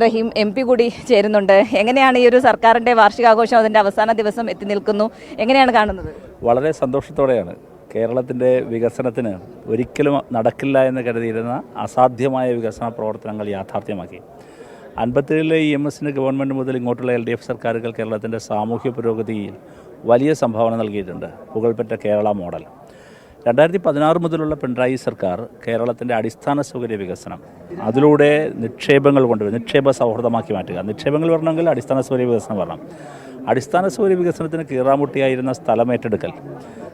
റഹീം MP കൂടി ചേരുന്നുണ്ട്. എങ്ങനെയാണ് ഈ ഒരു സർക്കാരിൻ്റെ വാർഷികാഘോഷം അതിൻ്റെ അവസാന ദിവസം എത്തി നിൽക്കുന്നു, എങ്ങനെയാണ് കാണുന്നത്? വളരെ സന്തോഷത്തോടെയാണ്. കേരളത്തിൻ്റെ വികസനത്തിന് ഒരിക്കലും നടക്കില്ല എന്ന് കരുതിയിരുന്ന അസാധ്യമായ വികസന പ്രവർത്തനങ്ങൾ യാഥാർത്ഥ്യമാക്കി. 57 EMSന് ഗവൺമെൻറ് മുതൽ ഇങ്ങോട്ടുള്ള LDF സർക്കാരുകൾ കേരളത്തിൻ്റെ സാമൂഹ്യ പുരോഗതിയിൽ വലിയ സംഭാവന നൽകിയിട്ടുണ്ട്. പുകൾപ്പെട്ട കേരള മോഡൽ. 2016 മുതലുള്ള പിണറായി സർക്കാർ കേരളത്തിൻ്റെ അടിസ്ഥാന സൗകര്യ വികസനം, അതിലൂടെ നിക്ഷേപങ്ങൾ കൊണ്ടുവരും, നിക്ഷേപ സൗഹൃദമാക്കി മാറ്റുക. നിക്ഷേപങ്ങൾ വരണമെങ്കിൽ അടിസ്ഥാന സൗകര്യ വികസനം വരണം. അടിസ്ഥാന സൗകര്യ വികസനത്തിന് കീറാമുട്ടിയായിരുന്ന സ്ഥലമേറ്റെടുക്കൽ,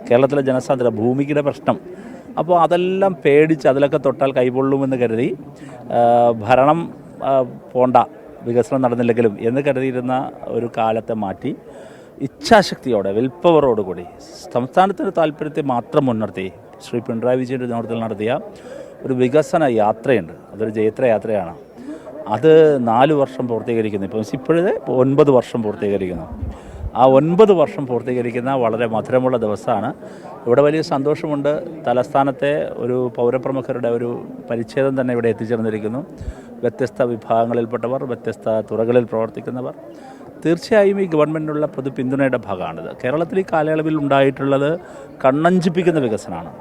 കേരളത്തിലെ ജനസാന്ദ്രത, ഭൂമിയുടെ പ്രശ്നം, അപ്പോൾ അതെല്ലാം പേടിച്ച് അതിലൊക്കെ തൊട്ടാൽ കൈകൊള്ളുമെന്ന് കരുതി ഭരണം പോണ്ട, വികസനം നടന്നില്ലെങ്കിലും എന്ന് കരുതിയിരുന്ന ഒരു കാലത്തെ മാറ്റി ഇച്ഛാശക്തിയോടെ, വിൽപ്പവറോടുകൂടി സംസ്ഥാനത്തിൻ്റെ താല്പര്യത്തെ മാത്രം മുൻനിർത്തി ശ്രീ പിണറായി വിജയൻ്റെ നേതൃത്വത്തിൽ നടത്തിയ ഒരു വികസന യാത്രയുണ്ട്. അതൊരു ജൈത്രയാത്രയാണ്. അത് 4 വർഷം പൂർത്തീകരിക്കുന്നു. ഇപ്പോഴത്തെ 9 വർഷം പൂർത്തീകരിക്കുന്നു. ആ 9 വർഷം പൂർത്തീകരിക്കുന്ന വളരെ മധുരമുള്ള ദിവസമാണ്. ഇവിടെ വലിയ സന്തോഷമുണ്ട്. തലസ്ഥാനത്തെ ഒരു പൗരപ്രമുഖരുടെ ഒരു പരിച്ഛേദം തന്നെ ഇവിടെ എത്തിച്ചേർന്നിരിക്കുന്നു. വ്യത്യസ്ത വിഭാഗങ്ങളിൽപ്പെട്ടവർ, വ്യത്യസ്ത തുറകളിൽ പ്രവർത്തിക്കുന്നവർ. തീർച്ചയായും ഈ ഗവൺമെൻറ്റിനുള്ള പൊതു പിന്തുണയുടെ ഭാഗമാണിത്. കേരളത്തിൽ ഈ കാലയളവിൽ ഉണ്ടായിട്ടുള്ളത് കണ്ണഞ്ചിപ്പിക്കുന്ന വികസനമാണ്.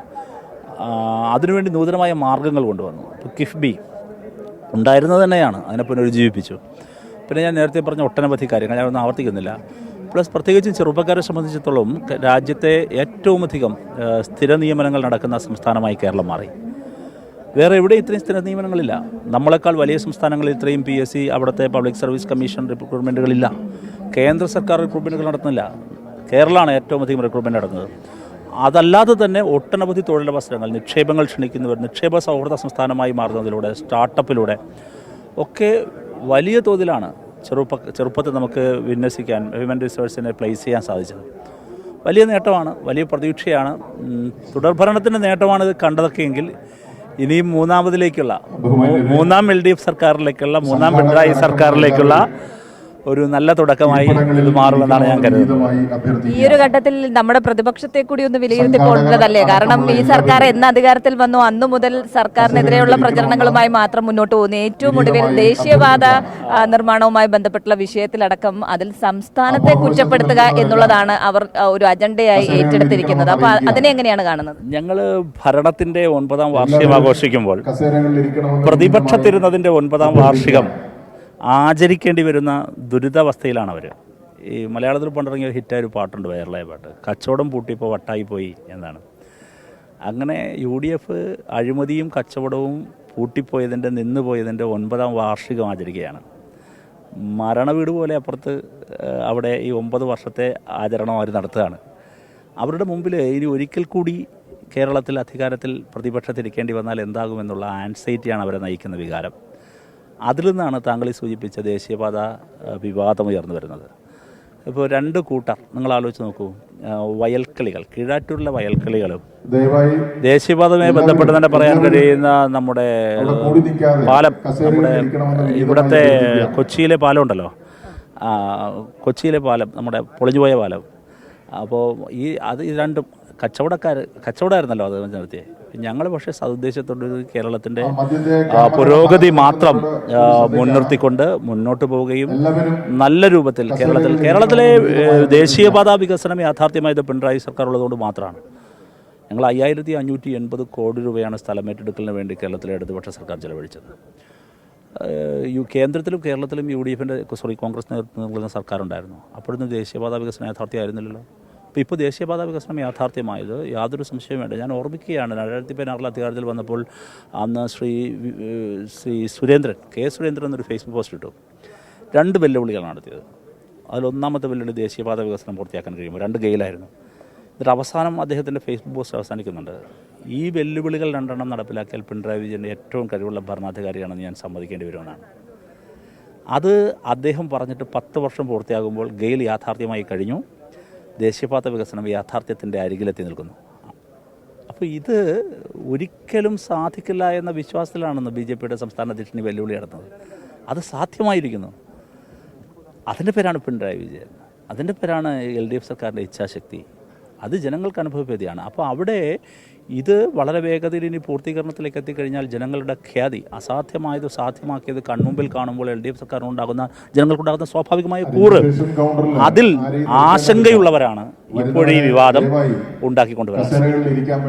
അതിനുവേണ്ടി നൂതനമായ മാർഗ്ഗങ്ങൾ കൊണ്ടുവന്നു. ഇപ്പോൾ കിഫ്ബി ഉണ്ടായിരുന്നത് തന്നെയാണ്, അതിനെ പുനരുജ്ജീവിപ്പിച്ചു. പിന്നെ ഞാൻ നേരത്തെ പറഞ്ഞ ഒട്ടനവധി കാര്യങ്ങൾ ഞാനൊന്നും ആവർത്തിക്കുന്നില്ല. പ്ലസ് പ്രത്യേകിച്ചും ചെറുപ്പക്കാരെ സംബന്ധിച്ചിടത്തോളം രാജ്യത്തെ ഏറ്റവും അധികം സ്ഥിര നിയമനങ്ങൾ നടക്കുന്ന സംസ്ഥാനമായി കേരളം മാറി. വേറെ എവിടെ ഇത്രയും സ്ഥിര നിയമനങ്ങളില്ല. നമ്മളെക്കാൾ വലിയ സംസ്ഥാനങ്ങളിൽ ഇത്രയും PSC, അവിടുത്തെ പബ്ലിക് സർവീസ് കമ്മീഷൻ റിക്രൂട്ട്മെൻറ്റുകളില്ല. കേന്ദ്ര സർക്കാർ റിക്രൂട്ട്മെൻറ്റുകൾ നടത്തുന്നില്ല. കേരളമാണ് ഏറ്റവും അധികം റിക്രൂട്ട്മെൻറ്റ് നടത്തുന്നത്. അതല്ലാതെ തന്നെ ഒട്ടനവധി തൊഴിലവസരങ്ങൾ, നിക്ഷേപങ്ങൾ ക്ഷണിക്കുന്നവർ, നിക്ഷേപ സൗഹൃദ സംസ്ഥാനമായി മാറുന്നതിലൂടെ, സ്റ്റാർട്ടപ്പിലൂടെ ഒക്കെ വലിയ തോതിലാണ് ചെറുപ്പത്തിൽ നമുക്ക് വിന്യസിക്കാൻ, ഹ്യൂമൻ റിസോഴ്സിനെ പ്ലേസ് ചെയ്യാൻ സാധിച്ചത്. വലിയ നേട്ടമാണ്, വലിയ പ്രതീക്ഷയാണ്. തുടർഭരണത്തിൻ്റെ നേട്ടമാണിത് കണ്ടതൊക്കെയെങ്കിൽ ഇനിയും മൂന്നാം LDF സർക്കാരിലേക്കുള്ള, മൂന്നാം പിണറായി സർക്കാരിലേക്കുള്ള ഒരു നല്ല തുടക്കമായി ഇത് മാറുമെന്നാണ് ഞാൻ കരുതുന്നത്. ഈ ഒരു ഘട്ടത്തിൽ നമ്മുടെ പ്രതിപക്ഷത്തെ കൂടി ഒന്ന് വിലയിരുത്തി പോകേണ്ടതല്ലേ? കാരണം ഈ സർക്കാർ എന്ന് അധികാരത്തിൽ വന്നു അന്നു മുതൽ സർക്കാരിനെതിരെയുള്ള പ്രചരണങ്ങളുമായി മാത്രം മുന്നോട്ട് പോകുന്നു. ഏറ്റവും ഒടുവിൽ ദേശീയപാത നിർമ്മാണവുമായി ബന്ധപ്പെട്ടുള്ള വിഷയത്തിലടക്കം അതിൽ സംസ്ഥാനത്തെ കുറ്റപ്പെടുത്തുക എന്നുള്ളതാണ് അവർ ഒരു അജണ്ടയായി ഏറ്റെടുത്തിരിക്കുന്നത്. അപ്പോൾ അതിനെ എങ്ങനെയാണ് കാണുന്നത്? ഞങ്ങൾ ഭരണത്തിൻ്റെ 9ാം വാർഷികം ആഘോഷിക്കുമ്പോൾ പ്രതിപക്ഷത്തിരുന്നതിൻ്റെ 9ാം വാർഷികം ആചരിക്കേണ്ടി വരുന്ന ദുരിതാവസ്ഥയിലാണ് അവർ. ഈ മലയാളത്തിൽ പണ്ടിറങ്ങിയ ഹിറ്റായ ഒരു പാട്ടുണ്ട്, വൈറലായ പാട്ട്, കച്ചവടം പൂട്ടിയപ്പോൾ വട്ടായിപ്പോയി എന്നാണ്. അങ്ങനെ UDF അഴിമതിയും കച്ചവടവും പൂട്ടിപ്പോയതിൻ്റെ, നിന്നുപോയതിൻ്റെ 9ാം വാർഷികം ആചരിക്കുകയാണ്. മരണവീട് പോലെ അപ്പുറത്ത് അവിടെ ഈ 9 വർഷത്തെ ആചരണം അവർ നടത്തുകയാണ്. അവരുടെ മുമ്പിൽ ഇനി ഒരിക്കൽ കൂടി കേരളത്തിൽ അധികാരത്തിൽ പ്രതിപക്ഷത്തിരിക്കേണ്ടി വന്നാൽ എന്താകുമെന്നുള്ള ആൻസൈറ്റിയാണ് അവരെ നയിക്കുന്ന വികാരം. അതിൽ നിന്നാണ് താങ്കൾ ഈ സൂചിപ്പിച്ച ദേശീയപാത വിവാദം ഉയർന്നു വരുന്നത്. ഇപ്പോൾ 2 കൂട്ടർ നിങ്ങൾ ആലോചിച്ച് നോക്കൂ. വയൽക്കിളികൾ, കീഴാറ്റൂരിലെ വയൽക്കിളികളും ദേശീയപാതയുമായി ബന്ധപ്പെട്ട് തന്നെ പറയാൻ കഴിയുന്ന നമ്മുടെ പാലം, നമ്മുടെ ഇവിടുത്തെ കൊച്ചിയിലെ പാലം ഉണ്ടല്ലോ, കൊച്ചിയിലെ പാലം, നമ്മുടെ പൊളിഞ്ഞുപോയ പാലം. അപ്പോൾ ഈ രണ്ടും കച്ചവടമായിരുന്നല്ലോ അത് നടത്തിയത്. ഞങ്ങൾ പക്ഷേ സതുദ്ദേശത്തോട് കേരളത്തിൻ്റെ പുരോഗതി മാത്രം മുൻനിർത്തിക്കൊണ്ട് മുന്നോട്ട് പോവുകയും നല്ല രൂപത്തിൽ കേരളത്തിലെ ദേശീയപാത വികസനം യാഥാർത്ഥ്യമായത് പിണറായി സർക്കാർ ഉള്ളതുകൊണ്ട് മാത്രമാണ്. ഞങ്ങൾ 5580 കോടി രൂപയാണ് സ്ഥലമേറ്റെടുക്കലിന് വേണ്ടി കേരളത്തിലെ ഇടതുപക്ഷ സർക്കാർ ചെലവഴിച്ചത്. കേന്ദ്രത്തിലും കേരളത്തിലും കോൺഗ്രസ് നേതൃത്വം നൽകുന്ന സർക്കാരുണ്ടായിരുന്നു. അപ്പോഴൊന്നും ദേശീയപാത വികസനം യാഥാർത്ഥ്യമായിരുന്നില്ലല്ലോ. അപ്പോൾ ഇപ്പോൾ ദേശീയപാത വികസനം യാഥാർത്ഥ്യമായത് യാതൊരു സംശയവും വേണ്ട. ഞാൻ ഓർമ്മിക്കുകയാണ്, 2016 അധികാരത്തിൽ വന്നപ്പോൾ അന്ന് ശ്രീ കെ സുരേന്ദ്രൻ എന്നൊരു ഫേസ്ബുക്ക് പോസ്റ്റ് ഇട്ടു. 2 വെല്ലുവിളികളാണ് നടത്തിയത്. അതിൽ ഒന്നാമത്തെ വെല്ലുവിളി ദേശീയപാത വികസനം പൂർത്തിയാക്കാൻ കഴിയുമ്പോൾ 2 ഗെയിലായിരുന്നു. എന്നിട്ട് അവസാനം അദ്ദേഹത്തിൻ്റെ ഫേസ്ബുക്ക് പോസ്റ്റ് അവസാനിക്കുന്നുണ്ട്, ഈ വെല്ലുവിളികൾ 2 നടപ്പിലാക്കിയാൽ പിണറായി വിജയൻ്റെ ഏറ്റവും കഴിവുള്ള ഭരണാധികാരിയാണെന്ന് ഞാൻ സമ്മതിക്കേണ്ടി വരുമെന്നാണ്. അത് അദ്ദേഹം പറഞ്ഞിട്ട് 10 വർഷം പൂർത്തിയാകുമ്പോൾ ഗെയിൽ യാഥാർത്ഥ്യമായി കഴിഞ്ഞു. ദേശീയപാത വികസനം യാഥാർത്ഥ്യത്തിൻ്റെ അരികിലെത്തി നിൽക്കുന്നു. അപ്പോൾ ഇത് ഒരിക്കലും സാധിക്കില്ല എന്ന വിശ്വാസത്തിലാണെന്ന് BJPയുടെ സംസ്ഥാന അധ്യക്ഷന് വെല്ലുവിളി നടത്തുന്നത്. അത് സാധ്യമായിരിക്കുന്നു. അതിൻ്റെ പേരാണ് പിണറായി വിജയൻ, അതിൻ്റെ പേരാണ് LDF സർക്കാരിൻ്റെ ഇച്ഛാശക്തി. അത് ജനങ്ങൾക്ക് അനുഭവവേദിയാണ്. അപ്പോൾ അവിടെ ഇത് വളരെ വേഗതയിൽ ഇനി പൂർത്തീകരണത്തിലേക്ക് എത്തിക്കഴിഞ്ഞാൽ ജനങ്ങളുടെ ഖ്യാതി അസാധ്യമായത് സാധ്യമാക്കിയത് കൺമുമ്പിൽ കാണുമ്പോൾ LDF സർക്കാരിനുണ്ടാകുന്ന ജനങ്ങൾക്കുണ്ടാകുന്ന സ്വാഭാവികമായ കൂറ് അതിൽ ആശങ്കയുള്ളവരാണ് ഇപ്പോഴീ വിവാദം ഉണ്ടാക്കിക്കൊണ്ടുവരുന്നത്.